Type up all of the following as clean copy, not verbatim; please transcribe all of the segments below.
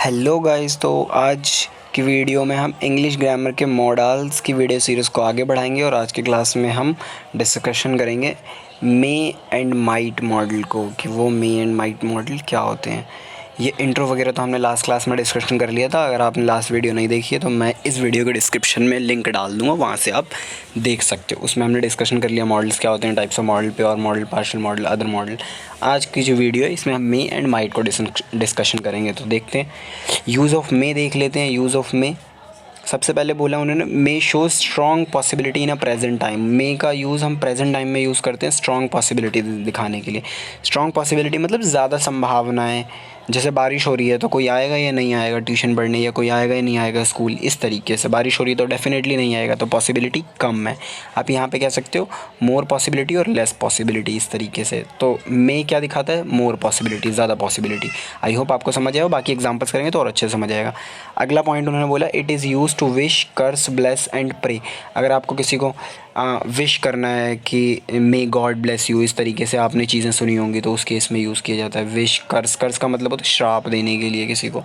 Hello guys. तो आज की वीडियो में हम इंग्लिश ग्रामर के मॉडल्स की वीडियो सीरीज़ को आगे बढ़ाएंगे और आज की क्लास में हम डिस्कशन करेंगे मे एंड माइट मॉडल को, कि वो मे एंड माइट मॉडल क्या होते हैं। ये इंट्रो वगैरह तो हमने लास्ट क्लास में डिस्कशन कर लिया था। अगर आपने लास्ट वीडियो नहीं देखी है तो मैं इस वीडियो के डिस्क्रिप्शन में लिंक डाल दूँगा, वहाँ से आप देख सकते हो। उसमें हमने डिस्कशन कर लिया मॉडल्स क्या होते हैं, types of model, pure model, partial model, other model. आज की जो वीडियो है इसमें हम मे एंड माइट को डिस्कशन करेंगे। तो देखते हैं, यूज़ ऑफ मे देख लेते हैं। यूज़ ऑफ मे सबसे पहले बोला उन्होंने, may show strong possibility in a present time. May का यूज़ हम प्रेजेंट टाइम में यूज़ करते हैं स्ट्रॉन्ग पॉसिबिलिटी दिखाने के लिए। स्ट्रॉन्ग पॉसिबिलिटी मतलब ज़्यादा संभावनाएं, जैसे बारिश हो रही है तो कोई आएगा या नहीं आएगा ट्यूशन पढ़ने, या कोई आएगा या नहीं आएगा स्कूल। इस तरीके से बारिश हो रही है तो डेफिनेटली नहीं आएगा, तो पॉसिबिलिटी कम है। आप यहाँ पे कह सकते हो मोर पॉसिबिलिटी और लेस पॉसिबिलिटी, इस तरीके से। तो मे क्या दिखाता है? मोर पॉसिबिलिटी, ज़्यादा पॉसिबिलिटी। आई होप आपको समझ आएगा, बाकी एग्जांपल्स करेंगे तो और अच्छे से समझ आएगा। अगला पॉइंट उन्होंने बोला, it is use to wish, curse, bless and pray. अगर आपको किसी को विश करना है कि मे गॉड ब्लेस यू, इस तरीके से आपने चीज़ें सुनी होंगी, तो उस केस में यूज़ किया जाता है विश। कर्स, कर्स का मतलब होता है श्राप देने के लिए किसी को।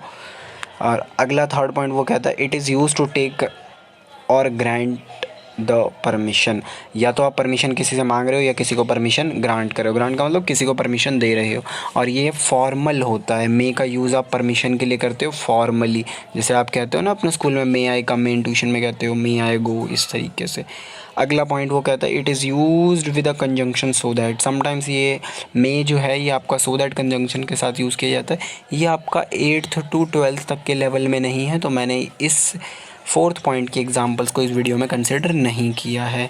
और अगला थर्ड पॉइंट वो कहता है, it is use to take और ग्रांट द परमिशन। या तो आप परमिशन किसी से मांग रहे हो या किसी को परमिशन ग्रांट कर रहे हो। ग्रांट का मतलब किसी को परमिशन दे रहे हो, और ये फॉर्मल होता है। मे का यूज़ आप परमिशन के लिए करते हो फॉर्मली, जैसे आप कहते हो ना अपने स्कूल में मे आई कम इन, ट्यूशन में कहते हो मे आई गो, इस तरीके से। अगला पॉइंट वो कहता है, it is used with a conjunction so that. Sometimes ये मे जो है ये आपका सो दैट कंजंक्शन के साथ यूज़ किया जाता है। ये आपका 8th to 12th तक के लेवल में नहीं है, तो मैंने इस फोर्थ पॉइंट के एग्जांपल्स को इस वीडियो में कंसिडर नहीं किया है।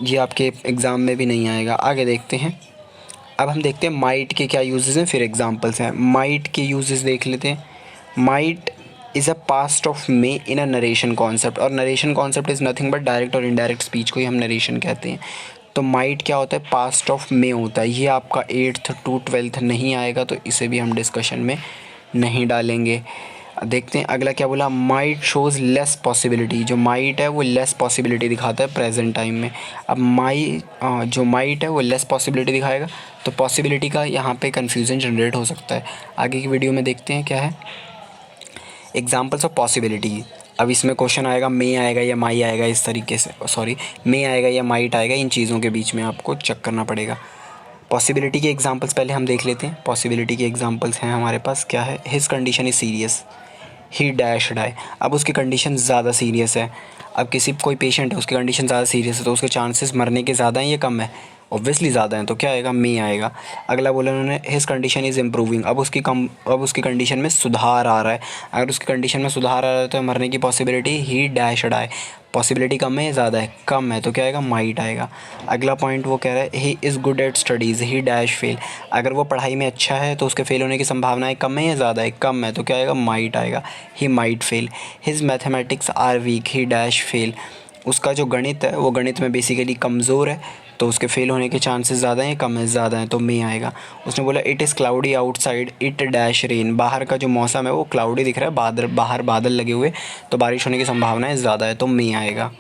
ये आपके एग्ज़ाम में भी नहीं आएगा। आगे देखते हैं। अब हम देखते हैं माइट के क्या यूजेस हैं, फिर एग्जांपल्स हैं। माइट के यूजेस देख लेते हैं। Might is a past of may in a narration concept, और narration concept is nothing but direct और इनडायरेक्ट स्पीच को ही हम नरेशन कहते हैं। तो माइट क्या होता है? पास्ट ऑफ मे होता है। ये आपका 8th to 12th नहीं आएगा, तो इसे भी हम डिस्कशन में नहीं डालेंगे। देखते हैं अगला क्या बोला, माइट शोज़ लेस पॉसिबिलिटी। जो माइट है वो लेस पॉसिबिलिटी दिखाता है प्रेजेंट टाइम में। अब जो माइट है वो लेस पॉसिबिलिटी दिखाएगा, तो पॉसिबिलिटी का यहाँ पे कन्फ्यूज़न जनरेट हो सकता है। आगे की वीडियो में देखते हैं क्या है। Examples of possibility. अब इसमें क्वेश्चन आएगा मे आएगा या माई आएगा, इस तरीके से, सॉरी, मे आएगा या माइट आएगा, इन चीज़ों के बीच में आपको चेक करना पड़ेगा। पॉसिबिलिटी के एग्जांपल्स पहले हम देख लेते हैं। पॉसिबिलिटी के एग्जांपल्स हैं हमारे पास, क्या है? His condition is serious, he dash die. अब उसकी कंडीशन ज़्यादा सीरियस है। अब कोई पेशेंट है, उसकी कंडीशन ज़्यादा सीरियस है, तो उसके चांसेस मरने के ज़्यादा हैं या कम है? ऑब्वियसली ज़्यादा है, तो क्या आएगा? मे आएगा। अगला बोला उन्होंने, हिज कंडीशन इज़ इम्प्रूविंग। अब उसकी कंडीशन में सुधार आ रहा है। अगर उसकी कंडीशन में सुधार आ रहा है तो मरने की पॉसिबिलिटी ही डैश डाई। पॉसिबिलिटी कम है या ज़्यादा है? कम है, तो क्या आएगा? माइट आएगा। अगला पॉइंट वो कह रहा है, he is good at studies, he dash fail. अगर वो पढ़ाई में अच्छा है तो उसके फेल होने की संभावनाएं कम है या ज़्यादा है? कम है, तो क्या आएगा? माइट आएगा। He might fail. His mathematics are weak, he dash fail. उसका जो गणित है वो गणित में बेसिकली कमज़ोर है, तो उसके फेल होने के चांसेस ज़्यादा हैं, कम है? ज़्यादा है, तो मे आएगा। उसने बोला, it is cloudy outside, it dash rain. बाहर का जो मौसम है वो क्लाउडी दिख रहा है, बाहर बादल लगे हुए, तो बारिश होने की संभावनाएं ज़्यादा है, तो मे आएगा।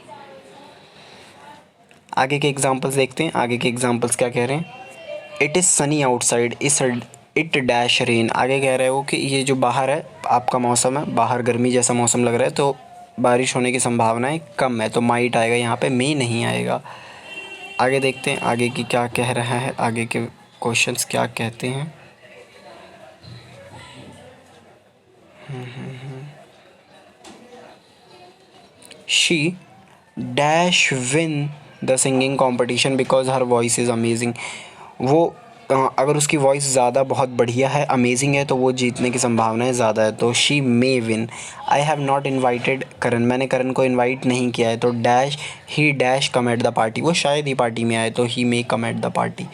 आगे के एग्जांपल्स देखते हैं। आगे के एग्जांपल्स क्या कह रहे हैं। It is Sunny outside, it dash rain. आगे कह रहे हो कि ये जो बाहर है आपका मौसम है, बाहर गर्मी जैसा मौसम लग रहा है, तो बारिश होने की संभावनाएं कम है, तो माइट आएगा यहाँ पे, मे नहीं आएगा। आगे देखते हैं आगे की क्या कह रहा है, आगे के क्वेश्चंस क्या कहते हैं। She dash win the singing competition because her voice is amazing. वो अगर उसकी वॉइस ज़्यादा बहुत बढ़िया है, अमेजिंग है, तो वो जीतने की संभावनाएं ज़्यादा है, तो she may win. I have not invited Karan, मैंने करण को इन्वाइट नहीं किया है, तो dash he dash come at the party. वो शायद ही पार्टी में आए, तो he may come at the party.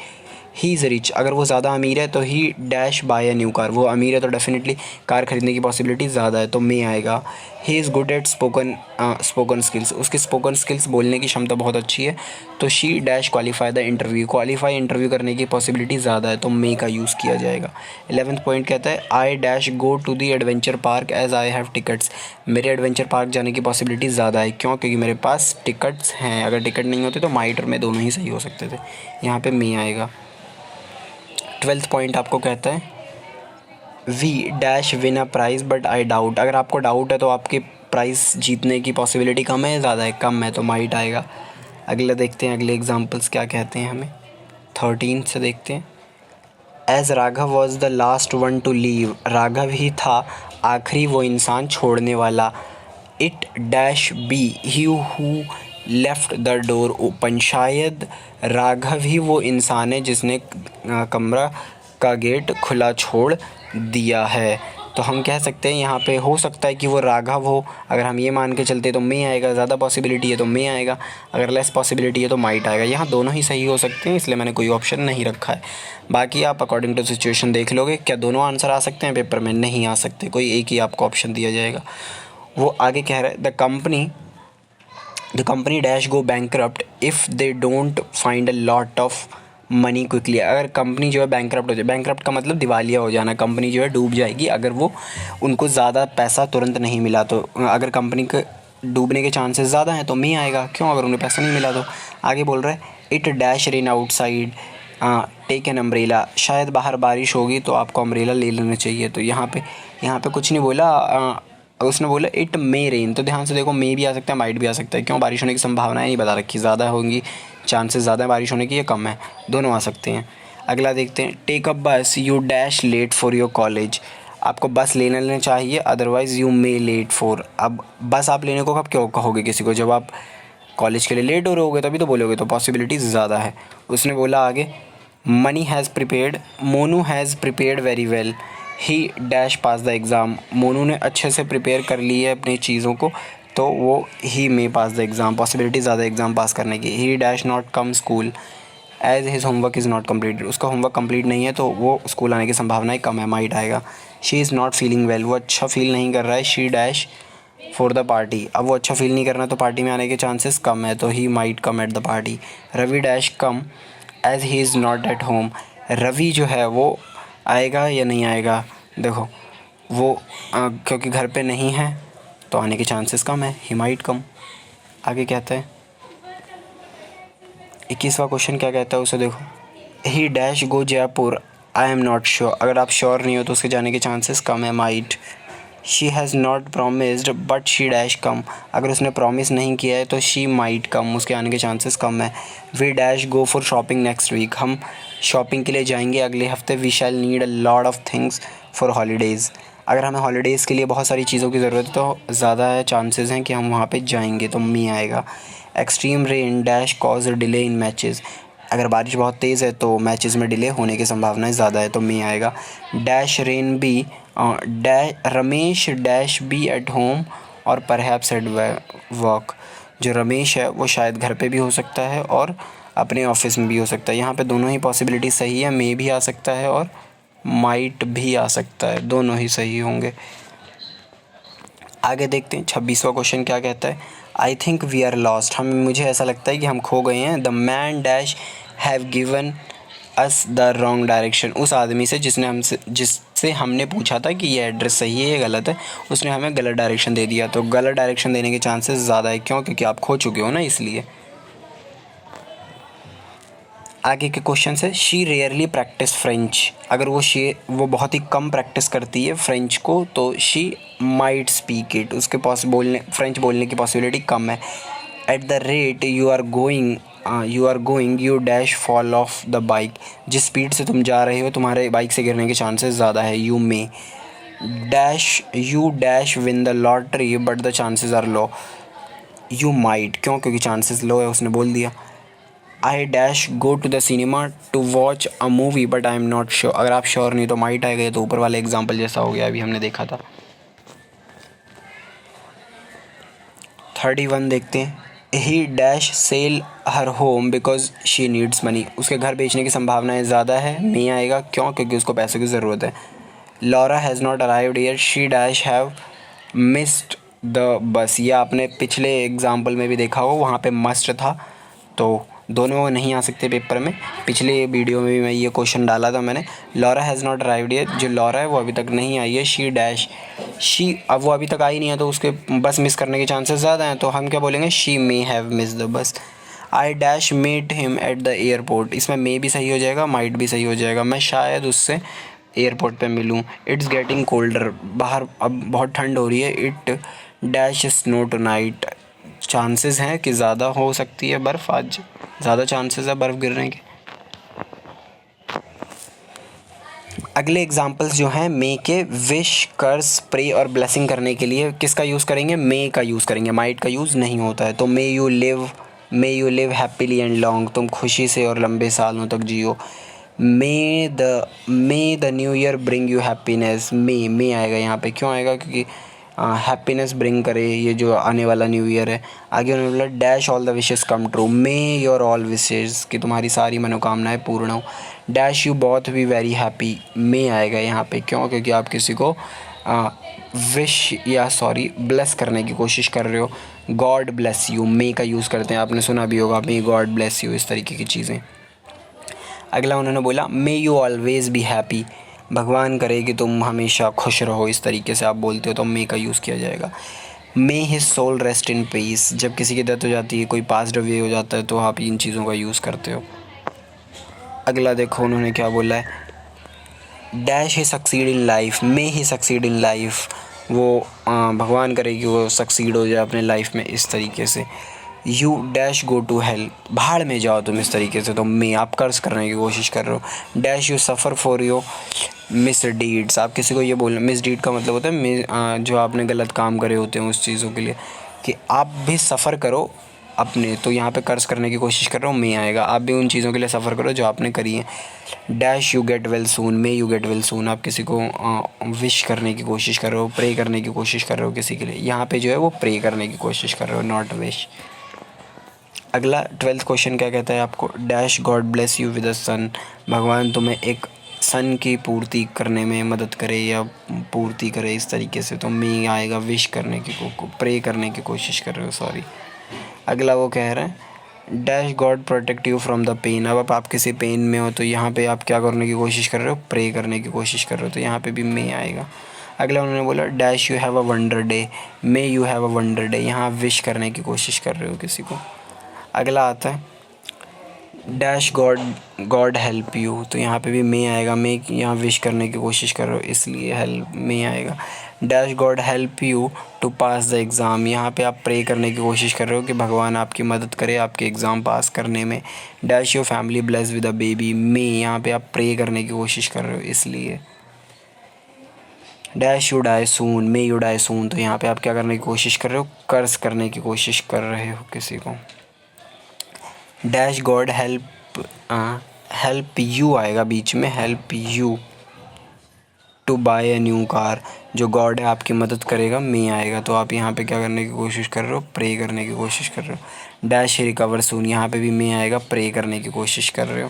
He is rich, अगर वो ज़्यादा अमीर है तो he dash buy a new car. वो अमीर है तो डेफिनेटली कार खरीदने की पॉसिबिलिटी ज़्यादा है, तो मे आएगा। He is good at spoken skills, उसकी स्पोकन स्किल्स बोलने की क्षमता बहुत अच्छी है, तो she dash qualify the interview, qualify interview करने की पॉसिबिलिटी ज़्यादा है, तो मे का यूज़ किया जाएगा। 11th पॉइंट कहता है, I dash go to the adventure park as I have tickets. मेरे एडवेंचर पार्क जाने की पॉसिबिलिटी ज़्यादा है, क्यों? क्योंकि मेरे पास टिकट्स हैं। अगर टिकट नहीं होते तो माइट और में दोनों ही सही हो सकते थे, यहाँ पे मे आएगा। 12th पॉइंट आपको कहता है, we dash win a prize but I doubt. अगर आपको डाउट है तो आपकी प्राइज़ जीतने की पॉसिबिलिटी कम है, ज़्यादा है? कम है, तो माइट आएगा। अगला देखते हैं, अगले एग्जांपल्स क्या कहते हैं हमें। 13 से देखते हैं। As Raghav was the last one to leave, Raghav ही था आखिरी वो इंसान छोड़ने वाला। It dash be he who left the door open, शायद राघव ही वो इंसान है जिसने कमरा का गेट खुला छोड़ दिया है। तो हम कह सकते हैं यहाँ पे हो सकता है कि वो राघव हो। अगर हम ये मान के चलते तो मे आएगा, ज़्यादा पॉसिबिलिटी है तो मे आएगा, अगर लेस पॉसिबिलिटी है तो माइट आएगा। यहाँ दोनों ही सही हो सकते हैं, इसलिए मैंने कोई ऑप्शन नहीं रखा है। बाकी आप अकॉर्डिंग टू सिचुएशन देख लोगे। क्या दोनों आंसर आ सकते हैं पेपर में? नहीं आ सकते, कोई एक ही आपको ऑप्शन दिया जाएगा। वो आगे कह रहा है the company dash go bankrupt if they don't find a lot of money quickly. अगर कंपनी जो है बैंकरप्ट हो जाए, बैंकरप्ट का मतलब दिवालिया हो जाना, कंपनी जो है डूब जाएगी अगर वो उनको ज़्यादा पैसा तुरंत नहीं मिला तो। अगर कंपनी के डूबने के चांसेस ज़्यादा हैं तो मी आएगा, क्यों? अगर उन्हें पैसा नहीं मिला तो। आगे बोल रहा है it dash rain outside take an umbrella, शायद बाहर बारिश होगी तो आपको अम्ब्रेला ले लेना चाहिए। तो यहाँ पे कुछ नहीं बोला, उसने बोला इट मे रेन। तो ध्यान से देखो, मे भी आ सकता है, माइट भी आ सकता है। क्यों? बारिश होने की संभावनाएं नहीं बता रखी, ज़्यादा होंगी चांसेस, ज़्यादा है बारिश होने की या कम है, दोनों आ सकते हैं। अगला देखते हैं, take a bus you dash late for your college, आपको बस लेना चाहिए, otherwise you may late for. अब बस आप लेने को कब क्यों कहोगे किसी को? जब आप कॉलेज के लिए लेट हो रहे होगे तभी तो बोलोगे, तो पॉसिबिलिटी ज़्यादा है। उसने बोला आगे, money has prepared, Monu has prepared very well, he dash pass the exam, Monu ने अच्छे से प्रिपेयर कर ली है अपनी चीज़ों को तो वो he may pass the exam, possibility ज़्यादा एग्ज़ाम पास करने की। He dash not come school as his homework is not completed, उसका होमवर्क कंप्लीट नहीं है तो वो स्कूल आने की संभावनाएं कम है, माइट आएगा। She is not feeling well, वो अच्छा फील नहीं कर रहा है, she dash for the party, अब वो अच्छा फील नहीं करना तो पार्टी में आने के चांसेस कम है तो he might come at the party. Ravi dash come as he is not at home, Ravi जो है वो आएगा या नहीं आएगा? देखो वो क्योंकि घर पे नहीं है तो आने के चांसेस कम है, ही माइट कम। आगे कहते हैं 21वां क्वेश्चन क्या कहता है उसे देखो, ही dash go Jaipur I am not sure, अगर आप श्योर नहीं हो तो उसके जाने के चांसेस कम है, might. She has not promised but she dash come, अगर उसने प्रॉमिस नहीं किया है तो शी माइट कम, उसके आने के चांसेस कम है। We dash go for shopping next week, हम शॉपिंग के लिए जाएंगे अगले हफ्ते। We shall need a lot of things for holidays, अगर हमें हॉलीडेज़ के लिए बहुत सारी चीज़ों की ज़रूरत है तो ज़्यादा है चांसेस हैं कि हम वहाँ पे जाएंगे, तो मी आएगा। Extreme rain dash cause delay in matches, अगर बारिश बहुत तेज़ है तो मैचेस में डिले होने की संभावनाएं ज़्यादा है तो मी आएगा। Dash rain be Ramesh dash be at home और परहैप्स एट वर्क, जो रमेश है वो शायद घर पे भी हो सकता है और अपने ऑफिस में भी हो सकता है। यहाँ पे दोनों ही पॉसिबिलिटी सही है, मे भी आ सकता है और माइट भी आ सकता है, दोनों ही सही होंगे। आगे देखते हैं 26वां क्वेश्चन क्या कहता है, I think we are lost, मुझे ऐसा लगता है कि हम खो गए हैं। The man dash have given us the wrong direction, उस आदमी से जिससे हमने पूछा था कि ये एड्रेस सही है या गलत है, उसने हमें गलत डायरेक्शन दे दिया। तो गलत डायरेक्शन देने के चांसेस ज़्यादा है, क्यों? क्योंकि आप खो चुके हो ना, इसलिए। आगे के क्वेश्चन से, शी रेयरली प्रैक्टिस फ्रेंच, अगर वो बहुत ही कम प्रैक्टिस करती है फ्रेंच को तो शी माइट स्पीक इट, उसके पास फ्रेंच बोलने की पॉसिबिलिटी कम है। At the rate you are going you dash fall off the bike, जिस स्पीड से तुम जा रहे हो तुम्हारे बाइक से गिरने के चांसेस ज़्यादा है, you may. You dash win the lottery but the chances are low, you might, क्यों? क्योंकि चांसेस लो है, उसने बोल दिया। I dash go to the cinema to watch a movie but I am not sure, अगर आप sure नहीं तो माइट आएगा, तो ऊपर वाले एग्जाम्पल जैसा हो गया अभी हमने देखा था। 31 देखते हैं, he dash sell her home because she needs money, उसके घर बेचने की संभावनाएं ज़्यादा है, नहीं आएगा, क्यों? क्योंकि उसको पैसों की ज़रूरत है। Laura has not arrived here, she dash have missed the bus, ये आपने पिछले एग्जाम्पल में भी देखा हो, वहाँ पे मस्ट था, तो दोनों नहीं आ सकते पेपर में। पिछले वीडियो में भी मैं ये क्वेश्चन डाला था मैंने। Laura has not arrived here, जो लॉरा है वो अभी तक नहीं आई है। शी डैश अब वो अभी तक आई नहीं है तो उसके बस मिस करने के चांसेस ज़्यादा हैं, तो हम क्या बोलेंगे, she may have miss the bus. I dash met him at the airport, इसमें मे भी सही हो जाएगा, माइट भी सही हो जाएगा, मैं शायद उससे एयरपोर्ट पे मिलूँ। इट्स गेटिंग कोल्डर, बाहर अब बहुत ठंड हो रही है। It dash snow tonight, chances हैं कि ज़्यादा हो सकती है बर्फ़, आज ज़्यादा चांसेस है बर्फ़ गिरने के। अगले एग्जाम्पल्स जो हैं मे के, विश, कर्स, प्रे और ब्लेसिंग करने के लिए किसका यूज़ करेंगे? मे का यूज़ करेंगे, माइट का यूज़ नहीं होता है। तो may you live happily and long, तुम खुशी से और लंबे सालों तक जियो। May the new year bring you happiness, may आएगा यहाँ पे, क्यों आएगा? क्योंकि हैप्पीनेस ब्रिंग करे ये जो आने वाला न्यू ईयर है। आगे उन्होंने बोला dash all the wishes come true, may your all wishes, कि तुम्हारी सारी मनोकामनाएं पूर्ण हो। Dash you both be very happy, may आएगा यहाँ पे, क्यों? क्योंकि आप किसी को विश या ब्लेस करने की कोशिश कर रहे हो। गॉड ब्लेस यू, मे का यूज़ करते हैं, आपने सुना भी होगा, मे गॉड ब्लेस यू, इस तरीके की चीज़ें। अगला उन्होंने बोला may you always be happy, भगवान करे कि तुम हमेशा खुश रहो, इस तरीके से आप बोलते हो तो मे का यूज़ किया जाएगा। May his soul rest in peace, जब किसी की डेथ हो जाती है, कोई पास्ट अवे हो जाता है, तो आप इन चीज़ों का यूज़ करते हो। अगला देखो उन्होंने क्या बोला है, dash he succeed in life, may he succeed in life, वो भगवान करे कि वो सक्सीड हो जाए अपने लाइफ में, इस तरीके से। You dash go to hell, भाड़ में जाओ तुम, इस तरीके से। तो मे आप कर्ज करने की कोशिश कर रहे हो। Dash you suffer for your miss deeds, आप किसी को ये बोलना, मिस डीड का मतलब होता है जो आपने गलत काम करे होते हैं उस चीज़ों के लिए, कि आप भी सफ़र करो अपने, तो यहाँ पे कर्ज करने की कोशिश कर रहा हूँ, मे आएगा। आप भी उन चीज़ों के लिए सफ़र करो जो आपने करी है। Dash you get well soon, may you get well soon, आप किसी को विश करने की कोशिश कर रहे हो, प्रे करने की कोशिश कर रहे हो किसी के लिए, यहाँ पे जो है वो प्रे करने की कोशिश कर रहे हो, नॉट विश। अगला 12th क्वेश्चन क्या कहता है आपको, dash God bless you with a son, भगवान तुम्हें एक सन की पूर्ति करने में मदद करे या पूर्ति करे, इस तरीके से। तो मे आएगा, विश करने की प्रे करने की कोशिश कर रहे हो, अगला वो कह रहे हैं dash God protect you from the pain, अब आप किसी पेन में हो तो यहाँ पे आप क्या करने की कोशिश कर रहे हो? प्रे करने की कोशिश कर रहे हो, तो यहाँ पे भी मे आएगा। अगला उन्होंने बोला dash you have a wonder day, may you have a wonder day, यहाँ विश करने की कोशिश कर रहे हो किसी को। अगला आता है डैश गॉड हेल्प यू, तो यहाँ पे भी मे आएगा, मे यहाँ विश करने की कोशिश कर रहे हो इसलिए हेल्प मे आएगा। Dash God help you to pass the exam, यहाँ पे आप प्रे करने की कोशिश कर रहे हो कि भगवान आपकी मदद करे आपके एग्ज़ाम पास करने में। Dash your family bless with a baby, may यहाँ पे आप प्रे करने की कोशिश कर रहे हो इसलिए। Dash you die soon, may you die soon, तो यहाँ पे आप क्या करने की कोशिश कर रहे हो? कर्ज करने की कोशिश कर रहे हो किसी को। डैश गॉड हेल्प यू आएगा बीच में, help you to buy a new car, जो गॉड है आपकी मदद करेगा, मे आएगा। तो आप यहाँ पे क्या करने की कोशिश कर रहे हो? प्रे करने की कोशिश कर रहे हो। डैश रिकवर सून, यहाँ पे भी मे आएगा, प्रे करने की कोशिश कर रहे हो।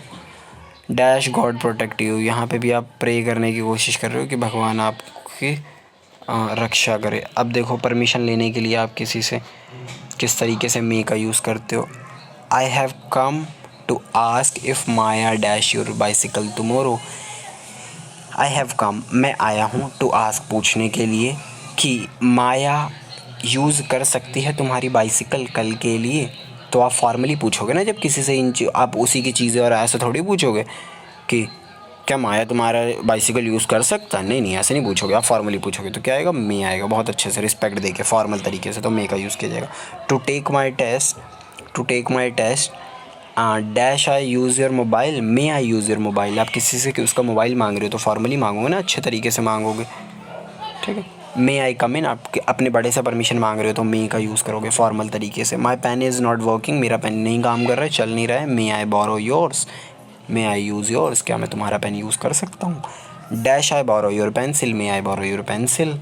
डैश गॉड प्रोटेक्ट यू, यहाँ पे भी आप प्रे करने की कोशिश कर रहे हो कि भगवान आपकी रक्षा करे। अब देखो परमिशन लेने के लिए आप किसी से किस तरीके से मे का यूज़ करते हो। I have come to ask if Maya dash your bicycle tomorrow, I have come, मैं आया हूँ, टू आस्क, पूछने के लिए, कि माया यूज़ कर सकती है तुम्हारी बाइसिकल कल के लिए। तो आप फॉर्मली पूछोगे ना जब किसी से आप उसी की चीज़ें, और ऐसे थोड़ी पूछोगे कि क्या माया तुम्हारा बाइसिकल यूज़ कर सकता है, नहीं ऐसे नहीं पूछोगे, आप फॉर्मली पूछोगे। तो क्या आएगा? मे आएगा, बहुत अच्छे से रिस्पेक्ट देके फॉर्मल तरीके से, तो मे का यूज़ किया जाएगा। To take my test dash I use your mobile, may I use your mobile, आप किसी से कि उसका मोबाइल मांग रहे हो तो फॉर्मली मांगोगे ना, अच्छे तरीके से मांगोगे, ठीक है। मे आई कम इन, आप अपने बड़े से परमिशन मांग रहे हो तो मे का यूज़ करोगे फॉर्मल तरीके से। My pen is not working, मेरा पेन नहीं काम कर रहा है, चल नहीं रहा है, may I borrow yours, may I use yours, क्या मैं तुम्हारा पेन यूज़ कर सकता हूँ। Dash I borrow your pencil, may I borrow your pencil.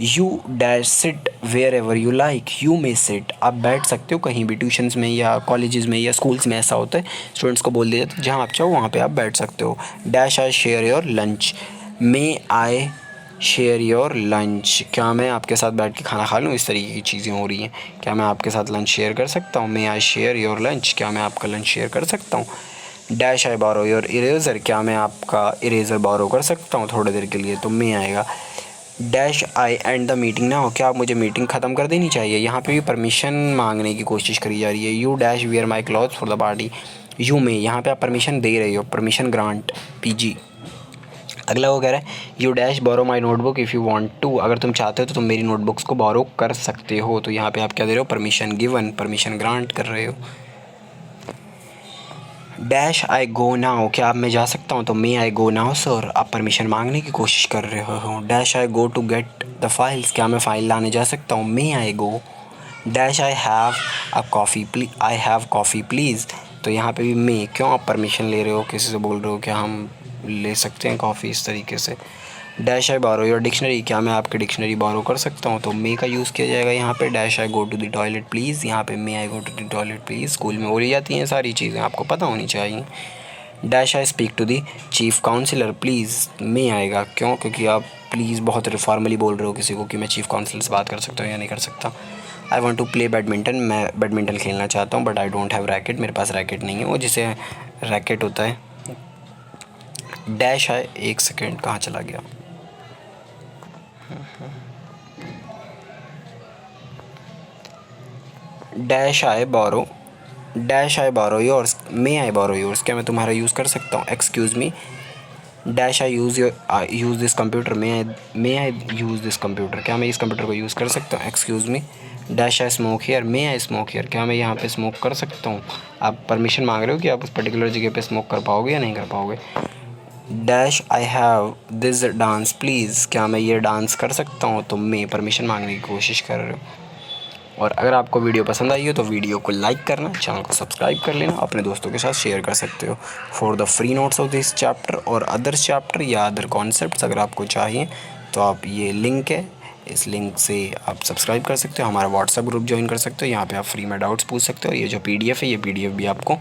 You dash sit wherever you like, you may sit, आप बैठ सकते हो कहीं भी, ट्यूशन्स में या कॉलेजेस में या स्कूल्स में ऐसा होता है, स्टूडेंट्स को बोल दिया जाता है जहाँ आप चाहो वहाँ पे आप बैठ सकते हो। Dash I share your lunch, may I share your lunch, क्या मैं आपके साथ बैठ के खाना खा लूँ, इस तरीके की चीज़ें हो रही हैं, क्या मैं आपके साथ लंच शेयर कर सकता हूँ। May I share your lunch, क्या मैं आपका लंच शेयर कर सकता हूँ। Dash I borrow your eraser, क्या मैं आपका इरेज़र बोरो कर सकता हूँ थोड़ी देर के लिए, तो मे आएगा। Dash I and the meeting ना हो, क्या आप मुझे मीटिंग ख़त्म कर देनी चाहिए, यहाँ पे भी परमिशन मांगने की कोशिश करी जा रही है। You dash wear my clothes for the party, you may, यहाँ पे आप परमिशन दे रहे हो, परमिशन ग्रांट, पीजी। अगला वो कह रहा है you dash borrow my notebook if you want to, अगर तुम चाहते हो तो तुम मेरी नोटबुक्स को बोरो कर सकते हो। तो यहाँ पे आप क्या दे रहे हो, परमिशन गिवन, परमिशन ग्रांट कर रहे हो। डैश आई गो नाउ, क्या अब मैं जा सकता हूँ, तो may I go now sir, आप परमिशन मांगने की कोशिश कर रहे हो। Dash I go to get the files, क्या मैं फ़ाइल लाने जा सकता हूँ, may I go. Dash I have a coffee I have coffee please, तो यहाँ पे भी मे, क्यों आप परमिशन ले रहे हो, किसी से बोल रहे हो क्या हम ले सकते हैं कॉफ़ी इस तरीके से। Dash I borrow your dictionary, क्या मैं आपकी डिक्शनरी बोरो कर सकता हूँ, तो मे का यूज़ किया जाएगा यहाँ पे। Dash I go to the toilet please, यहाँ पे may I go to the toilet please, school में बोली जाती हैं सारी चीज़ें, आपको पता होनी चाहिए। Dash I speak to the chief counsellor please, may आएगा, क्यों, क्योंकि आप प्लीज़ बहुत फॉर्मली बोल रहे हो किसी को कि मैं चीफ काउंसिलर से बात कर सकता हूँ या नहीं कर सकता। I want to play badminton, मैं बैडमिंटन खेलना चाहता हूँ, but I don't have racket, मेरे पास रैकेट नहीं है, वो जिसे रैकेट होता है। डैश है, एक सेकेंड कहाँ चला गया, dash I borrow yours, may I borrow yours, क्या मैं तुम्हारा यूज़ कर सकता हूँ, excuse me. Dash I use this computer, may I use this computer, क्या मैं इस कंप्यूटर को यूज़ कर सकता हूँ, excuse me. Dash I smoke here, may I smoke here, क्या मैं यहाँ पे स्मोक कर सकता हूँ। आप परमिशन मांग रहे हो कि आप उस पर्टिकुलर जगह पे स्मोक कर पाओगे या नहीं कर पाओगे। Dash I have this dance please, क्या मैं ये डांस कर सकता हूँ, तो मैं परमिशन मांगने की कोशिश कर रहे हो। और अगर आपको वीडियो पसंद आई हो तो वीडियो को लाइक करना, चैनल को सब्सक्राइब कर लेना, अपने दोस्तों के साथ शेयर कर सकते हो। For the free notes of this chapter और अदर चैप्टर या अदर कॉन्सेप्ट्स अगर आपको चाहिए तो आप ये लिंक है, इस लिंक से आप सब्सक्राइब कर सकते हो, हमारा व्हाट्सएप ग्रुप ज्वाइन कर सकते हो, यहाँ पे आप फ्री में डाउट्स पूछ सकते हो। ये जो PDF है, ये PDF भी आपको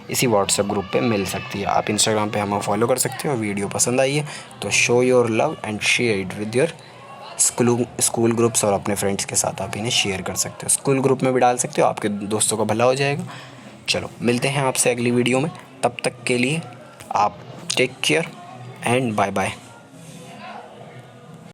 इसी व्हाट्सएप ग्रुप पे मिल सकती है। आप इंस्टाग्राम पे हमें फॉलो कर सकते हो। वीडियो पसंद आई है तो show your love and share it with your school groups, और अपने फ्रेंड्स के साथ आप इन्हें शेयर कर सकते हो। स्कूल ग्रुप में भी डाल सकते हो, आपके दोस्तों का भला हो जाएगा। चलो मिलते हैं आपसे अगली वीडियो में, तब तक के लिए आप take care and bye bye.